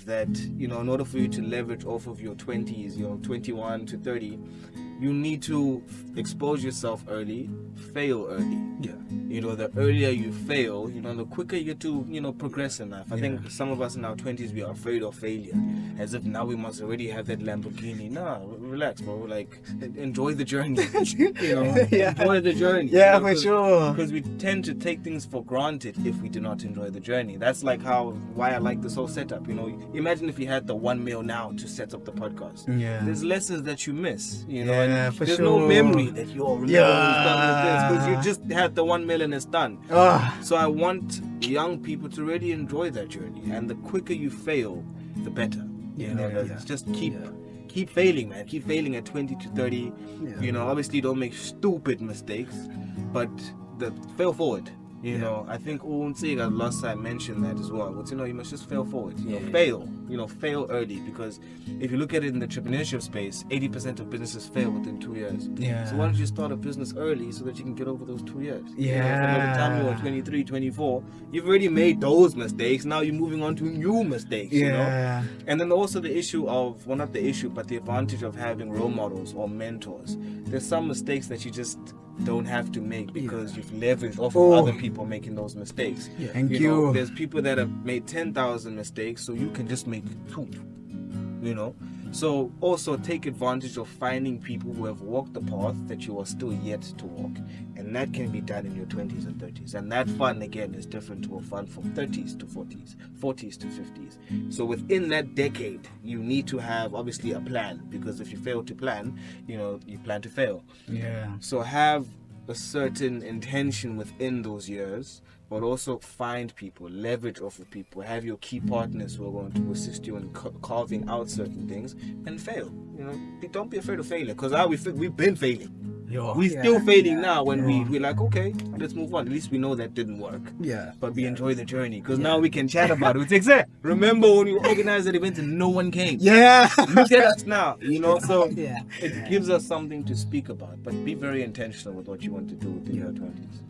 that, in order for you to leverage off of your 20s, 21 to 30, you need to expose yourself early, fail early. Yeah. The earlier you fail, the quicker you get to, progress in life. I think some of us in our 20s, we are afraid of failure, as if now we must already have that Lamborghini. Nah, relax, bro. Like, enjoy the journey. Enjoy the journey. Yeah, for sure. Because we tend to take things for granted if we do not enjoy the journey. That's like why I like this whole setup. Imagine if you had the 1 mil now to set up the podcast. Yeah. There's lessons that you miss. Yeah, for there's sure. no memory that you all remember when you started with this, because you just had the 1 mil and it's done. So I want young people to really enjoy that journey, and the quicker you fail, the better. Just keep failing, man. Keep failing at 20 to 30. Obviously don't make stupid mistakes, but fail forward. I think Unsega last time mentioned that as well. But you must just fail forward. Fail early, because if you look at it in the entrepreneurship space, 80% of businesses fail within 2 years. So why don't you start a business early so that you can get over those 2 years? By the time you're 23, 24, you've already made those mistakes. Now you're moving on to new mistakes. And then also the issue of, well, not the issue, but the advantage of having role models or mentors. There's some mistakes that you just don't have to make because you've leveraged off of other people making those mistakes. Thank you. There's people that have made 10,000 mistakes, so you can just make 2. So also take advantage of finding people who have walked the path that you are still yet to walk, and that can be done in your 20s and 30s. And that fun, again, is different to a fun from 30s to 40s, 40s to 50s. So within that decade, you need to have obviously a plan, because if you fail to plan, you plan to fail. So have a certain intention within those years, but also find people, leverage off of people, have your key partners who are going to assist you in carving out certain things, and fail. Don't be afraid of failure, because we've been failing. We're still failing now when we're like, okay, let's move on. At least we know that didn't work. But we enjoy the journey, because now we can chat about it. It's like, remember when we organized that event and no one came? Look at us now, so it gives us something to speak about. But be very intentional with what you want to do within your 20s.